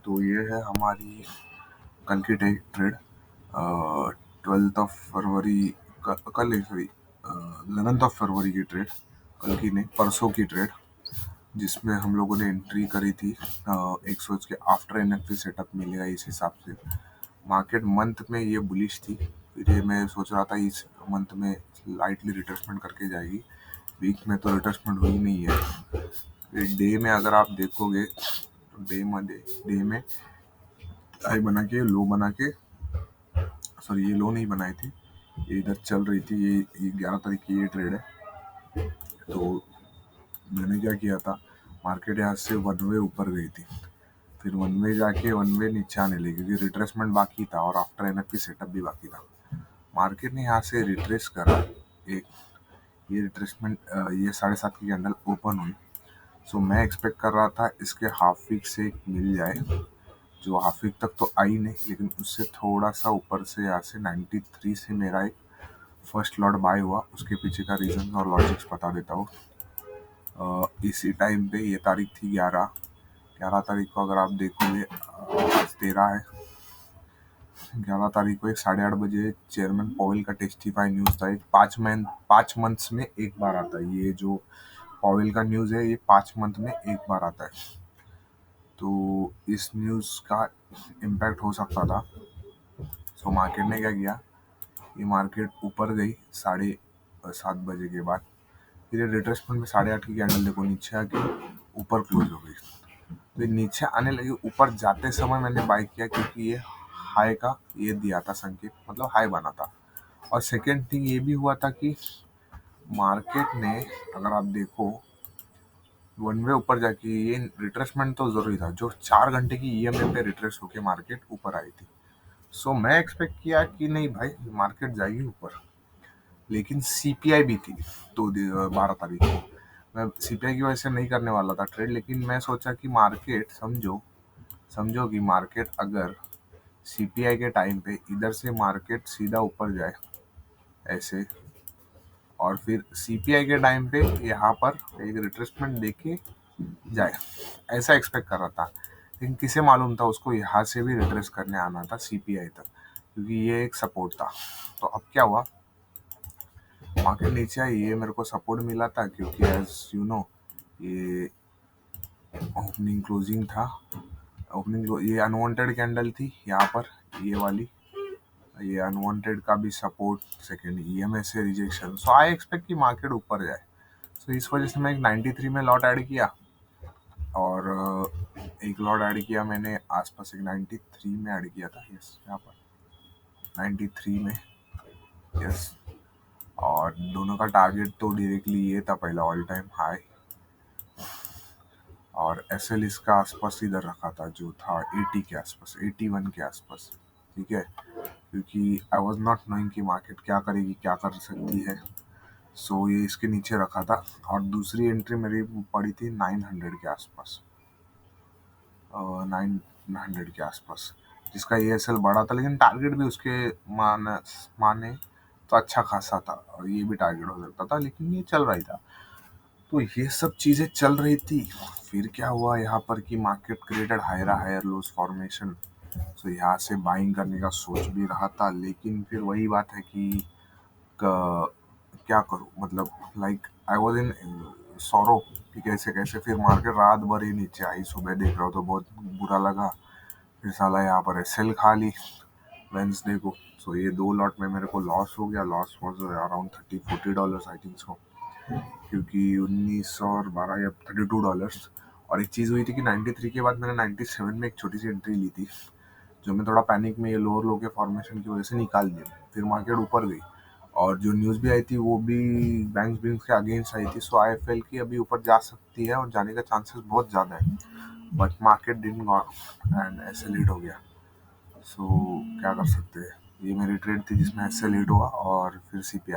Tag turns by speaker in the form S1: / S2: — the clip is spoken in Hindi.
S1: तो ये है हमारी कल की ट्रेड 12 फरवरी कल नहीं, सॉरी 11 फरवरी की ट्रेड, कल की नहीं परसों की ट्रेड, जिसमें हम लोगों ने एंट्री करी थी एक सोच के आफ्टर एनएफपी सेटअप मिलेगा इस हिसाब से। मार्केट मंथ में ये बुलिश थी, फिर ये मैं सोच रहा था इस मंथ में लाइटली रिट्रेसमेंट करके जाएगी। वीक में तो रिट्रेसमेंट हुई नहीं है। फिर डे में अगर आप देखोगे तो डे में हाई बना के लो बना के, सॉरी ये लो नहीं बनाई थी, ये इधर चल रही थी। ये 11 तारीख की ये ट्रेड है। तो मैंने क्या किया था, मार्केट यहाँ से वन वे ऊपर गई थी, फिर वन वे जाके वन वे नीचे आने लगी क्योंकि रिट्रेसमेंट बाकी था और आफ्टर एनएफपी सेटअप भी बाकी था। मार्केट ने यहाँ से रिट्रेस करा, एक ये रिट्रेसमेंट ये 7:30 की कैंडल ओपन हुई। सो मैं एक्सपेक्ट कर रहा था इसके हाफ वीक से मिल जाए, जो हाफ वीक तक तो आई नहीं, लेकिन उससे थोड़ा सा ऊपर से यहाँ से 93 से मेरा एक फर्स्ट लॉट बाय हुआ। उसके पीछे का रीजन और लॉजिक्स बता देता हूँ। इसी टाइम पे ये तारीख थी 11 तारीख को, अगर आप देखोगे आज 13 है। 11 तारीख को एक 8:30 बजे चेयरमैन पॉवेल का टेस्टिफाई न्यूज़ था। एक 5 मंथ्स में एक बार आता है, ये जो पॉवेल का न्यूज़ है ये 5 मंथ में एक बार आता है। तो इस न्यूज़ का इम्पैक्ट हो सकता था। सो मार्केट ने क्या किया, ये मार्केट ऊपर गई 7:30 बजे के बाद, फिर ये रिट्रेसमेंट में 8:30 की कैंडल देखो नीचे आके ऊपर क्लोज हो गई। तो ये नीचे आने लगी, ऊपर जाते समय मैंने बाय किया क्योंकि ये हाई का ये दिया था संकेत, मतलब हाई बना था। और सेकेंड थिंग ये भी हुआ था कि मार्केट ने, अगर आप देखो वन वे ऊपर जाके, ये रिट्रेसमेंट तो जरूरी था, जो 4 घंटे की ईएमए पे रिट्रेस होके मार्केट ऊपर आई थी। सो मैं एक्सपेक्ट किया कि नहीं भाई मार्केट जाएगी ऊपर, लेकिन सीपीआई भी थी तो 12 तारीख को। मैं सीपीआई की वजह से नहीं करने वाला था ट्रेड, लेकिन मैं सोचा कि मार्केट समझो कि मार्केट अगर सीपीआई के टाइम पे इधर से मार्केट सीधा ऊपर जाए ऐसे, और फिर सीपीआई के टाइम पे यहाँ पर एक रिट्रेसमेंट देके जाए, ऐसा एक्सपेक्ट कर रहा था। लेकिन किसे मालूम था उसको यहाँ से भी रिट्रेस करने आना था सीपीआई तक, क्योंकि ये एक सपोर्ट था। तो अब क्या हुआ, मार्केट नीचे आई, ये मेरे को सपोर्ट मिला था क्योंकि एज यू नो ये ओपनिंग क्लोजिंग था। ये अनवांटेड कैंडल थी यहाँ पर, ये वाली, ये अनवांटेड का भी सपोर्ट, सेकेंड ईएमए से रिजेक्शन। सो आई एक्सपेक्ट कि मार्केट ऊपर जाए। सो इस वजह से मैं एक 93 में लॉट ऐड किया, और एक लॉट ऐड किया मैंने आसपास एक 93 में ऐड किया था, यस यहाँ पर 93 में, यस। और दोनों का टारगेट तो डायरेक्टली ये था, पहला ऑल टाइम हाई, और एसएल इसका आसपास इधर रखा था जो था 80 के आसपास, 81 के आसपास, ठीक है। क्योंकि आई वॉज नॉट नोइंग कि मार्केट क्या करेगी, क्या कर सकती है। सो ये इसके नीचे रखा था, और दूसरी एंट्री मेरी पड़ी थी 900 के आसपास, 900 के आसपास, जिसका ESL बड़ा था, लेकिन टारगेट भी उसके माने तो अच्छा खासा था, और ये भी टारगेट हो सकता था, लेकिन ये चल रही था। तो ये सब चीज़ें चल रही थी। फिर क्या हुआ यहाँ पर कि market created higher lows formation. So यहाँ से बाइंग करने का सोच भी रहा था, लेकिन फिर वही बात है कि क्या करूँ, मतलब like I was in sorrow कि कैसे कैसे। फिर मार्केट रात भर ही नीचे आई, सुबह देख रहा हूँ तो बहुत बुरा लगा। फिर साला यहाँ पर एसएल खा ली वेंसडे को। सो ये 2 लॉट में मेरे को लॉस हो गया। Loss was around $30-40 I think so, क्योंकि 19 और 12 या $32। और एक चीज़ हुई थी कि 93 के बाद मैंने 97 में एक छोटी सी एंट्री ली थी, जो मैं थोड़ा पैनिक में ये लोअर लो के फॉर्मेशन की वजह से निकाल दिया। फिर मार्केट ऊपर गई, और जो न्यूज़ भी आई थी वो भी बैंक्स के अगेंस्ट आई थी। सो आई फेल कि अभी ऊपर जा सकती है और जाने का चांसेस बहुत ज़्यादा है, but market didn't go and ऐसे लीड हो गया। सो क्या कर सकते हैं, ये मेरी ट्रेड थी जिसमें ऐसे लीड हुआ, और फिर सीपीआई